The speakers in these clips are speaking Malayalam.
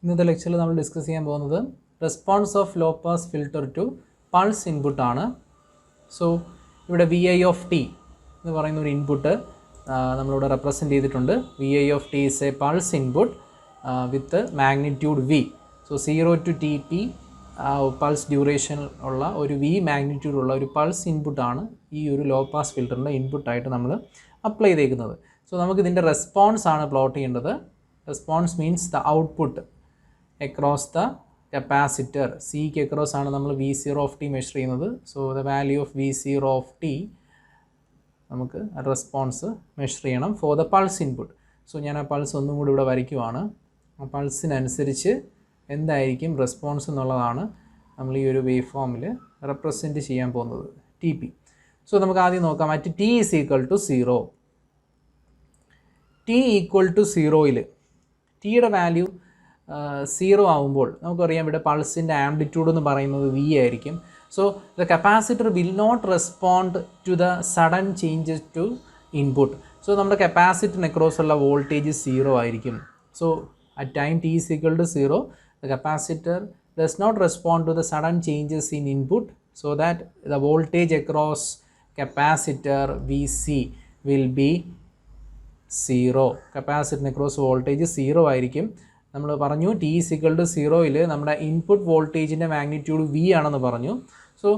ഇന്നത്തെ ലെക്ചറിൽ നമ്മൾ ഡിസ്കസ് ചെയ്യാൻ പോകുന്നത് response of low pass filter to pulse input ആണ്. സോ ഇവിടെ വി ഐ ഓഫ് ടി എന്ന് പറയുന്ന ഒരു ഇൻപുട്ട് നമ്മളിവിടെ റെപ്രസെൻറ്റ് ചെയ്തിട്ടുണ്ട്. V I of T is a pulse input with magnitude V. So 0 to TP pulse duration ഉള്ള ഒരു വി മാഗ്നിറ്റ്യൂഡ് ഉള്ള ഒരു പൾസ് ഇൻപുട്ടാണ് ഈ ഒരു ലോ പാസ് ഫിൽറ്ററിൻ്റെ ഇൻപുട്ടായിട്ട് നമ്മൾ അപ്ലൈ ചെയ്തേക്കുന്നത്. സോ നമുക്കിതിൻ്റെ റെസ്പോൺസ് ആണ് പ്ലോട്ട് ചെയ്യേണ്ടത്. Response means the output across the capacitor. സിക്ക് അക്രോസ് ആണ് നമ്മൾ V0 of t മെഷർ ചെയ്യുന്നത്. So the value of V0 of t നമുക്ക് റെസ്പോൺസ് മെഷർ ചെയ്യണം for the pulse input. So ഞാൻ ആ പൾസ് ഒന്നും കൂടി ഇവിടെ വരയ്ക്കുവാണ്. ആ പൾസിനനുസരിച്ച് എന്തായിരിക്കും റെസ്പോൺസ് എന്നുള്ളതാണ് നമ്മൾ ഈ ഒരു വേവ് ഫോമിൽ റെപ്രസെൻറ്റ് ചെയ്യാൻ പോകുന്നത്, ടി പി. സോ നമുക്ക് ആദ്യം നോക്കാം. At t is equal to 0. t equal to 0യിൽ ടിയുടെ വാല്യൂ 0 ആവുമ്പോൾ നമുക്കറിയാം ഇവിടെ പൾസിൻ്റെ ആംപ്ലിറ്റ്യൂഡ് എന്ന് പറയുന്നത് v ആയിരിക്കും. So the capacitor will not respond to the sudden changes to input. So നമ്മുടെ കപ്പാസിറ്ററിന് അക്രോസ് ഉള്ള വോൾട്ടേജ് 0 ആയിരിക്കും. So at time t is equal to 0, the capacitor does not respond to the sudden changes in input, so that the voltage across capacitor Vc will be 0. കപ്പാസിറ്ററിന് അക്രോസ് വോൾട്ടേജ് 0 ആയിരിക്കും. നമ്മൾ പറഞ്ഞു t is equal to 0യിൽ നമ്മുടെ ഇൻപുട്ട് വോൾട്ടേജിൻ്റെ മാഗ്നിറ്റ്യൂഡ് v ആണെന്ന് പറഞ്ഞു. So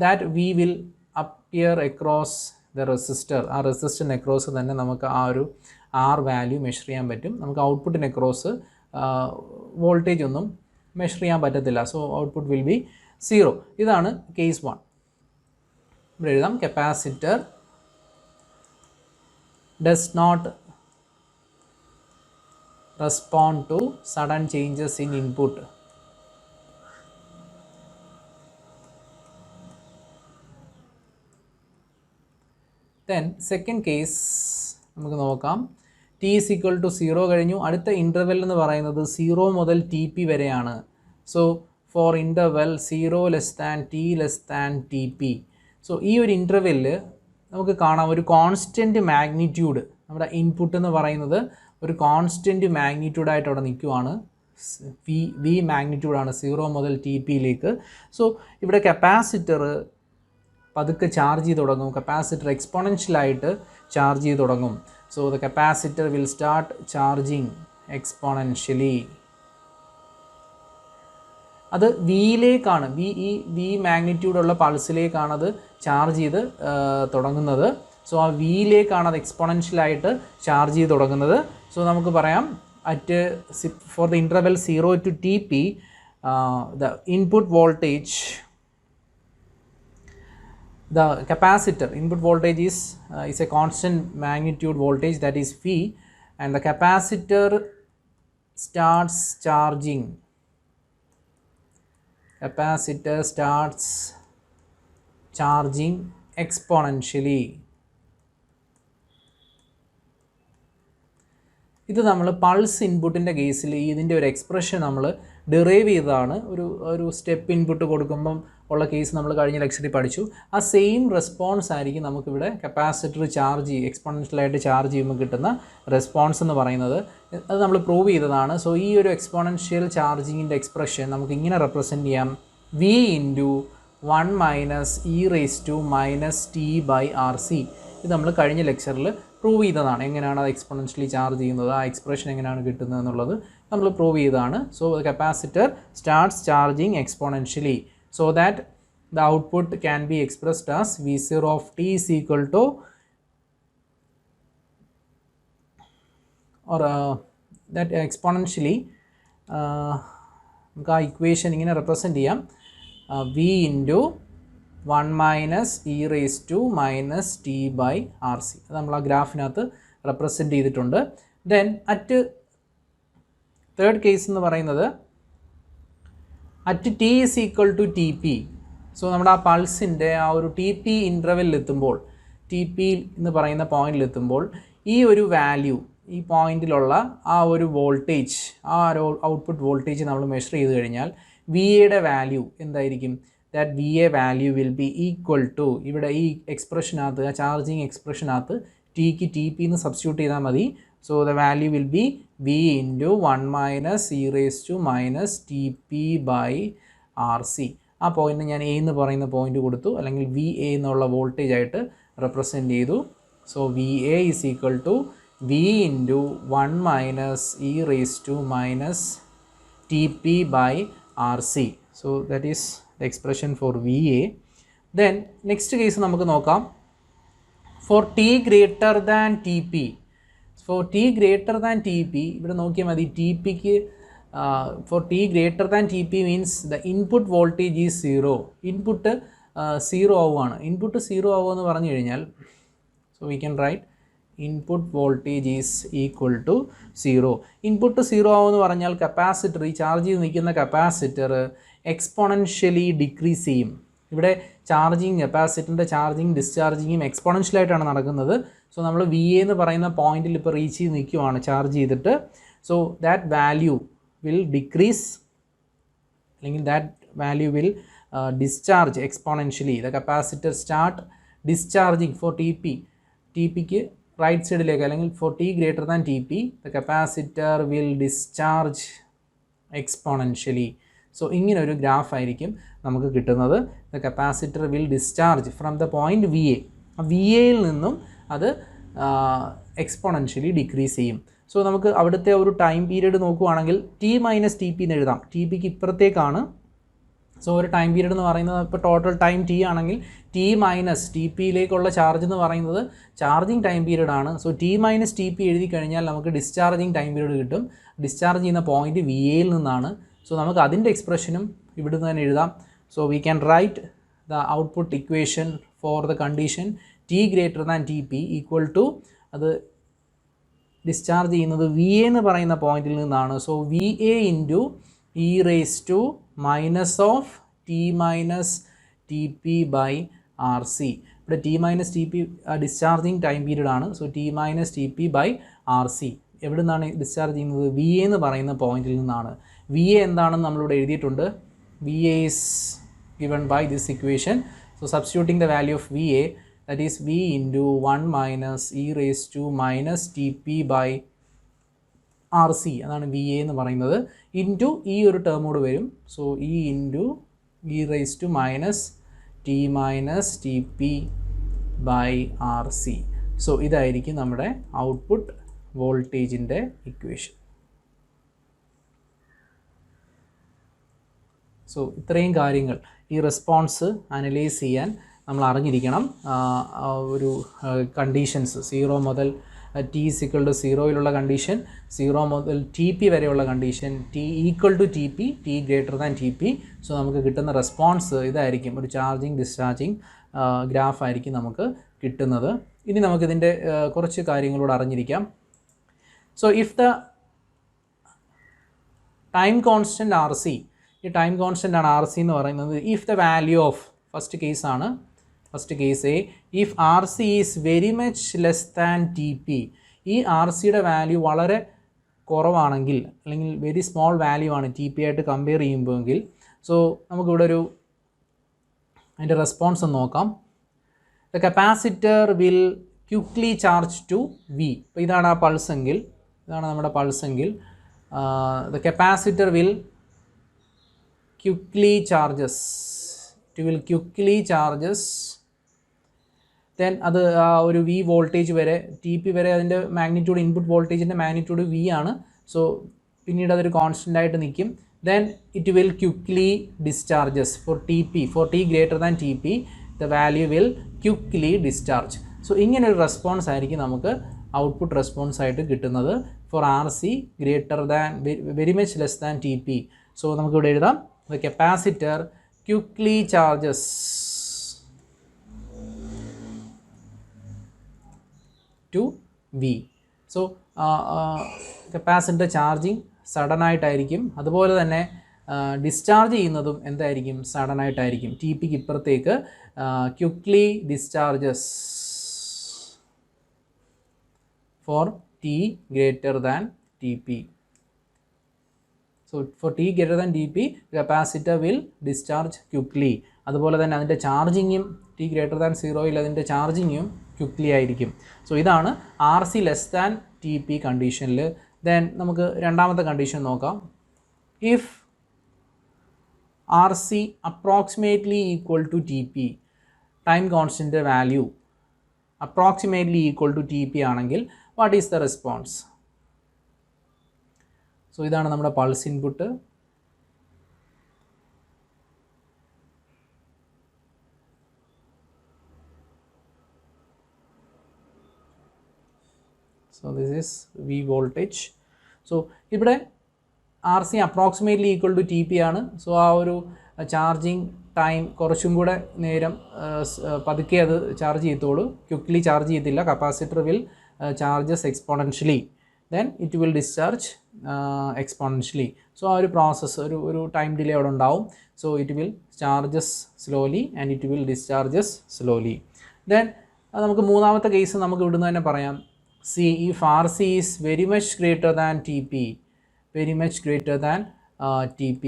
that v will appear across the resistor. ആ റെസിസ്റ്ററിന് അക്രോസ് തന്നെ നമുക്ക് ആ ഒരു R വാല്യൂ മെഷർ ചെയ്യാൻ പറ്റും. നമുക്ക് ഔട്ട്പുട്ടിന് അക്രോസ് വോൾട്ടേജ് ഒന്നും മെഷർ ചെയ്യാൻ പറ്റത്തില്ല. So output will be 0. ഇതാണ് കേസ് 1. ഇവിടെ എഴുതാം, capacitor does not respond to sudden changes in input. Then second case നമുക്ക് നോക്കാം. t is equal to 0 കഴിഞ്ഞു. അടുത്ത ഇൻ്റർവെൽ എന്ന് പറയുന്നത് 0 മുതൽ TP വരെയാണ്. So for interval 0 less than t less than TP. So ഈ ഒരു ഇൻ്റർവെല്ലിൽ നമുക്ക് കാണാം ഒരു കോൺസ്റ്റൻറ്റ് മാഗ്നിറ്റ്യൂഡ്. നമ്മുടെ ഇൻപുട്ട് എന്ന് പറയുന്നത് ഒരു കോൺസ്റ്റൻറ്റ് മാഗ്നിറ്റ്യൂഡായിട്ട് അവിടെ നിൽക്കുവാണ്. വി മാഗ്നിറ്റ്യൂഡാണ് 0 മുതൽ TPയിലേക്ക്. സോ ഇവിടെ കപ്പാസിറ്റർ പതുക്കെ ചാർജ് ചെയ്ത് തുടങ്ങും. കപ്പാസിറ്റർ എക്സ്പോണൻഷ്യലായിട്ട് ചാർജ് ചെയ്ത് തുടങ്ങും. So the capacitor will start charging exponentially. അത് വിയിലേക്കാണ്, വി മാഗ്നിറ്റ്യൂഡുള്ള പൾസിലേക്കാണ് അത് ചാർജ് ചെയ്ത് തുടങ്ങുന്നത്. സോ ആ വിയിലേക്കാണ് അത് എക്സ്പോണൻഷ്യലായിട്ട് ചാർജ് ചെയ്ത് തുടങ്ങുന്നത്. സോ നമുക്ക് പറയാം at for the interval 0 to TP the input voltage, the capacitor input voltage is a constant magnitude voltage, that is V, and the capacitor starts charging. Capacitor starts charging exponentially. ഇത് നമ്മൾ പൾസ് ഇൻപുട്ടിൻ്റെ കേസിൽ ഇതിൻ്റെ ഒരു എക്സ്പ്രഷൻ നമ്മൾ ഡിറൈവ് ചെയ്തതാണ്. ഒരു സ്റ്റെപ്പ് ഇൻപുട്ട് കൊടുക്കുമ്പം ഉള്ള കേസ് നമ്മൾ കഴിഞ്ഞ ലെക്ചറിൽ പഠിച്ചു. ആ സെയിം റെസ്പോൺസ് ആയിരിക്കും നമുക്കിവിടെ കപ്പാസിറ്റർ ചാർജ് എക്സ്പോണൻഷ്യലായിട്ട് ചാർജ് ചെയ്യുമ്പോൾ കിട്ടുന്ന റെസ്പോൺസ് എന്ന് പറയുന്നത്. അത് നമ്മൾ പ്രൂവ് ചെയ്തതാണ്. സോ ഈ ഒരു എക്സ്പോണൻഷ്യൽ ചാർജിങ്ങിൻ്റെ എക്സ്പ്രഷൻ നമുക്ക് ഇങ്ങനെ റെപ്രസെൻറ്റ് ചെയ്യാം: V into 1 minus e raise to minus t/RC. ഇത് നമ്മൾ കഴിഞ്ഞ ലെക്ചറിൽ പ്രൂവ് ചെയ്തതാണ്. എങ്ങനെയാണ് അത് എക്സ്പോണൻഷ്യലി ചാർജ് ചെയ്യുന്നത്, ആ എക്സ്പ്രഷൻ എങ്ങനെയാണ് കിട്ടുന്നത് എന്നുള്ളത് നമ്മൾ പ്രൂവ് ചെയ്തതാണ്. So capacitor starts charging exponentially so that the output can be expressed as V0 of t is equal to or that exponentially നമുക്ക് ആ ഇക്വേഷൻ ഇങ്ങനെ റെപ്രസെൻറ്റ് ചെയ്യാം: V into 1 minus e raise to minus t/RC. അത് നമ്മൾ ആ ഗ്രാഫിനകത്ത് റെപ്രസെൻറ്റ് ചെയ്തിട്ടുണ്ട്. ദെൻ അറ്റ് തേർഡ് കേസ് എന്ന് പറയുന്നത് at t is equal to TP. So നമ്മുടെ ആ പൾസിൻ്റെ ആ ഒരു TP ഇൻ്റർവെല്ലിലെത്തുമ്പോൾ, TP എന്ന് പറയുന്ന പോയിന്റിലെത്തുമ്പോൾ ഈ ഒരു വാല്യൂ, ഈ പോയിന്റിലുള്ള ആ ഒരു വോൾട്ടേജ്, ആ ഒരു ഔട്ട്പുട്ട് വോൾട്ടേജ് നമ്മൾ മെഷർ ചെയ്ത് കഴിഞ്ഞാൽ VAയുടെ വാല്യൂ എന്തായിരിക്കും? That VA value will be equal to, ഇവിടെ ഈ എക്സ്പ്രഷനകത്ത്, ആ ചാർജിങ് എക്സ്പ്രഷനകത്ത് ടിക്ക് TP എന്ന് സബ്സ്റ്റിറ്റ്യൂട്ട് ചെയ്താൽ മതി. So the value will be V into 1 minus e raised to minus TP by RC. ആ പോയിന്റ് ഞാൻ എ എന്ന് പറയുന്ന പോയിന്റ് കൊടുത്തു, അല്ലെങ്കിൽ വി എ എന്നുള്ള വോൾട്ടേജ് ആയിട്ട് റെപ്രസെൻറ്റ് ചെയ്തു. So V A is equal to V into 1 minus e raise to minus T P by R C. So that is the expression for V A. Then next case നമുക്ക് നോക്കാം. For T greater than T P, for T greater than T P, ഇവിടെ നോക്കിയാൽ മതി. ടി പിക്ക് for T greater than T P means the input voltage is 0. Input 0 ആവുകയാണ്. ഇൻപുട്ട് 0 ആവുമെന്ന് പറഞ്ഞു കഴിഞ്ഞാൽ, so we can write input voltage is equal to 0. Input 0 ആവുമെന്ന് പറഞ്ഞാൽ കപ്പാസിറ്റർ, ഈ ചാർജ് ചെയ്ത് നിൽക്കുന്ന കപ്പാസിറ്റർ എക്സ്പോണൻഷ്യലി ഡിക്രീസ് ചെയ്യും. ഇവിടെ ചാർജിങ്, കപ്പാസിറ്ററിൻ്റെ ചാർജിങ് ഡിസ്ചാർജിങ്ങും എക്സ്പോണൻഷ്യലായിട്ടാണ് നടക്കുന്നത്. സോ നമ്മൾ വി എ എന്ന് പറയുന്ന പോയിന്റിൽ ഇപ്പോൾ റീച്ച് ചെയ്ത് നിൽക്കുവാണ് ചാർജ് ചെയ്തിട്ട്. So that value will decrease, അല്ലെങ്കിൽ that value will discharge exponentially. The capacitor start discharging for T P. T പിക്ക് റൈറ്റ് സൈഡിലേക്ക്, അല്ലെങ്കിൽ for T greater than T P the capacitor will discharge exponentially. So ഇങ്ങനെ ഒരു ഗ്രാഫ് ആയിരിക്കും നമുക്ക് കിട്ടുന്നത്. The capacitor will discharge from the point V A. V എയിൽ നിന്നും അത് എക്സ്പോണൻഷ്യലി ഡിക്രീസ് ചെയ്യും. സോ നമുക്ക് അവിടുത്തെ ഒരു ടൈം പീരീഡ് നോക്കുകയാണെങ്കിൽ ടി മൈനസ് ടി പി എന്ന് എഴുതാം. ടി പിക്ക് ഇപ്പുറത്തേക്കാണ്. സോ ഒരു ടൈം പീരീഡ് എന്ന് പറയുന്നത് ഇപ്പോൾ ടോട്ടൽ ടൈം ടി ആണെങ്കിൽ ടി മൈനസ് ടി പിയിലേക്കുള്ള ചാർജ് എന്ന് പറയുന്നത് ചാർജിങ് ടൈം പീരീഡ് ആണ്. So T minus T P എഴുതി കഴിഞ്ഞാൽ നമുക്ക് ഡിസ്ചാർജിങ് ടൈം പീരീഡ് കിട്ടും. ഡിസ്ചാർജ് ചെയ്യുന്ന പോയിൻറ്റ് വി എയിൽ നിന്നാണ്. സോ നമുക്ക് അതിൻ്റെ എക്സ്പ്രഷനും ഇവിടുന്ന് തന്നെ എഴുതാം. So we can write the output equation for the condition T greater than T P equal to, അത് ഡിസ്ചാർജ് ചെയ്യുന്നത് വി എ എന്ന് പറയുന്ന പോയിന്റിൽ നിന്നാണ്. So V A into e raise to minus of T minus T P by R C. ഇവിടെ T minus T P discharging time period ആണ്. So T minus T P by R C എവിടെ നിന്നാണ് ഡിസ്ചാർജ് ചെയ്യുന്നത്? വി എ എന്ന് പറയുന്ന പോയിന്റിൽ നിന്നാണ്. വി എ എന്താണെന്ന് നമ്മളിവിടെ എഴുതിയിട്ടുണ്ട്. V A is given by this equation. So substituting the value of VA, that is V into 1 minus e raised to minus TP by RC, അതാണ് വി എ എന്ന് പറയുന്നത്. ഇൻറ്റു ഈ ഒരു ടേം കൂടെ വരും. So e into e raise to minus T minus T P by R C. സോ ഇതായിരിക്കും നമ്മുടെ ഔട്ട്പുട്ട് വോൾട്ടേജിൻ്റെ ഇക്വേഷൻ. സോ ഇത്രയും കാര്യങ്ങൾ ഈ റെസ്പോൺസ് അനലൈസ് ചെയ്യാൻ നമ്മൾ അറിഞ്ഞിരിക്കണം. ഒരു കണ്ടീഷൻസ് 0 മുതൽ ടി ഈക്വൽ ടു 0 കണ്ടീഷൻ, 0 മുതൽ ടി പി വരെയുള്ള condition, T equal to T P, T greater than T P. So നമുക്ക് കിട്ടുന്ന റെസ്പോൺസ് ഇതായിരിക്കും. ഒരു ചാർജിങ് ഡിസ്ചാർജിങ് ഗ്രാഫ് ആയിരിക്കും നമുക്ക് കിട്ടുന്നത്. ഇനി നമുക്കിതിൻ്റെ കുറച്ച് കാര്യങ്ങളോട് അറിഞ്ഞിരിക്കാം. So if the time constant R C, ഈ ടൈം കോൺസ്റ്റൻ്റ് ആണ് ആർ സി എന്ന് പറയുന്നത്. If the value of, first കേസാണ്, first case A, if R C is very much less than T P, ഈ ആർ സിയുടെ വാല്യൂ വളരെ കുറവാണെങ്കിൽ, അല്ലെങ്കിൽ വെരി സ്മോൾ വാല്യൂ ആണ് ടി പി ആയിട്ട് കമ്പയർ ചെയ്യുമ്പോഴെങ്കിൽ, സോ നമുക്കിവിടെ ഒരു അതിൻ്റെ റെസ്പോൺസ് ഒന്ന് നോക്കാം. The capacitor will quickly charge to V. അപ്പോൾ ഇതാണ് ആ പൾസെങ്കിൽ, ഇതാണ് നമ്മുടെ പൾസെങ്കിൽ, the capacitor will quickly charges, it will quickly charges. then അത് ഒരു വി വോൾട്ടേജ് വരെ, ടി പി വരെ അതിൻ്റെ മാഗ്നിറ്റ്യൂഡ്, ഇൻപുട്ട് വോൾട്ടേജിൻ്റെ മാഗ്നിറ്റ്യൂഡ് വി ആണ്. സോ പിന്നീട് അതൊരു കോൺസ്റ്റൻ്റ് ആയിട്ട് നിൽക്കും. then it will quickly discharges for TP, for T greater than TP the value will quickly discharge. So ഇങ്ങനെ ഒരു റെസ്പോൺസ് ആയിരിക്കും നമുക്ക് ഔട്ട്പുട്ട് റെസ്പോൺസ് ആയിട്ട് കിട്ടുന്നത് for R C greater than, very much less than T P. So നമുക്കിവിടെ എഴുതാം, the capacitor quickly charges to V. So capacitor charging sudden ആയിട്ടായിരിക്കും. അതുപോലെ തന്നെ ഡിസ്ചാർജ് ചെയ്യുന്നതും എന്തായിരിക്കും? സഡൻ ആയിട്ടായിരിക്കും. ടി പിക്ക് ഇപ്പുറത്തേക്ക് quickly discharges for T greater than T P. So for T greater than Dp, capacitor will discharge quickly. അതുപോലെ തന്നെ അതിൻ്റെ ചാർജിങ്ങും T greater than 0 അതിൻ്റെ ചാർജിങ്ങും ക്വിക്ക്ലി ആയിരിക്കും. സോ ഇതാണ് R C less than T P കണ്ടീഷനിൽ ദെൻ നമുക്ക് രണ്ടാമത്തെ കണ്ടീഷൻ നോക്കാം. If R C approximately equal to T P, time constant value approximately equal to T P ആണെങ്കിൽ what is the response? So ഇതാണ് നമ്മുടെ pulse input. So this is V voltage. So ഇവിടെ R C approximately equal to T P ആണ്. സോ ആ ഒരു ചാർജിങ് ടൈം കുറച്ചും കൂടെ നേരം പതുക്കെ അത് ചാർജ് ചെയ്യത്തുള്ളൂ, ക്വിക്ക്ലി ചാർജ് ചെയ്യത്തില്ല. Capacitor will charges exponentially, then it will discharge exponentially. So ആ ഒരു പ്രോസസ്സ് ഒരു ടൈം ഡിലേ അവിടെ ഉണ്ടാവും. So it will charges slowly and it will discharges slowly. Then നമുക്ക് മൂന്നാമത്തെ കേസ് നമുക്ക് ഇവിടുന്ന് തന്നെ പറയാം. See, if RC is very much greater than TP, very much greater than TP,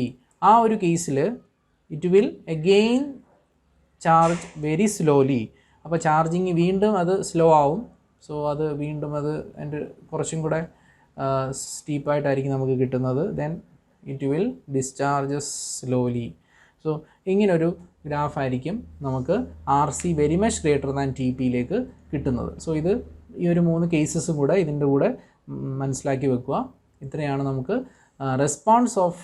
ആ ഒരു കേസിൽ it will again charge very slowly. അപ്പോൾ ചാർജിങ് വീണ്ടും അത് സ്ലോ ആവും. സോ അത് വീണ്ടും അത് അതിൻ്റെ കുറച്ചും കൂടെ സ്റ്റീപ്പായിട്ടായിരിക്കും നമുക്ക് കിട്ടുന്നത്. Then it will discharges slowly. So ഇങ്ങനൊരു ഗ്രാഫായിരിക്കും നമുക്ക് R C very much greater than T പിയിലേക്ക് കിട്ടുന്നത്. സോ ഇത് ഈ ഒരു 3 കേസസും കൂടെ ഇതിൻ്റെ കൂടെ മനസ്സിലാക്കി വെക്കുക. ഇത്രയാണ് നമുക്ക് response of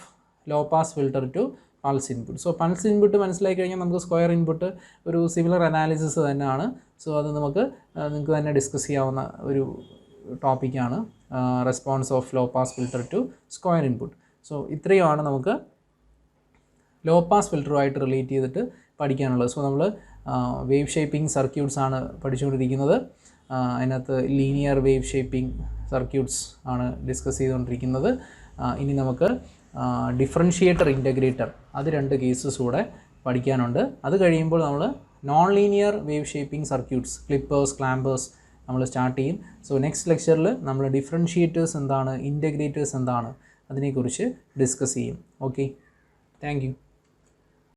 low pass filter to pulse input. So pulse input മനസ്സിലാക്കി കഴിഞ്ഞാൽ നമുക്ക് സ്ക്വയർ ഇൻപുട്ട് ഒരു സിമിലർ അനാലിസിസ് തന്നെയാണ്. സോ അത് നിങ്ങൾക്ക് തന്നെ ഡിസ്കസ് ചെയ്യാവുന്ന ഒരു ടോപ്പിക്കാണ്, response of low pass filter to square input. So ഇത്രയുമാണ് നമുക്ക് ലോ പാസ് ഫിൽറ്ററുമായിട്ട് റിലേറ്റ് ചെയ്തിട്ട് പഠിക്കാനുള്ളത്. സോ നമ്മൾ വേവ് ഷേപ്പിംഗ് സർക്യൂട്ട്സ് ആണ് പഠിച്ചുകൊണ്ടിരിക്കുന്നത്. അതിനകത്ത് ലീനിയർ വേവ് ഷേപ്പിംഗ് സർക്യൂട്ട്സ് ആണ് ഡിസ്കസ് ചെയ്തുകൊണ്ടിരിക്കുന്നത്. ഇനി നമുക്ക് ഡിഫറൻഷിയേറ്റർ ഇൻ്റഗ്രേറ്റർ അത് 2 കേസസ് കൂടെ പഠിക്കാനുണ്ട്. അത് കഴിയുമ്പോൾ നമ്മൾ non linear wave shaping circuits, clippers, clampers നമ്മൾ സ്റ്റാർട്ട് ചെയ്യും. സോ നെക്സ്റ്റ് ലെക്ചറിൽ നമ്മൾ ഡിഫറൻഷിയേറ്റേഴ്സ് എന്താണ്, ഇൻ്റഗ്രേറ്റേഴ്സ് എന്താണ്, അതിനെക്കുറിച്ച് ഡിസ്കസ് ചെയ്യും. Okay, thank you.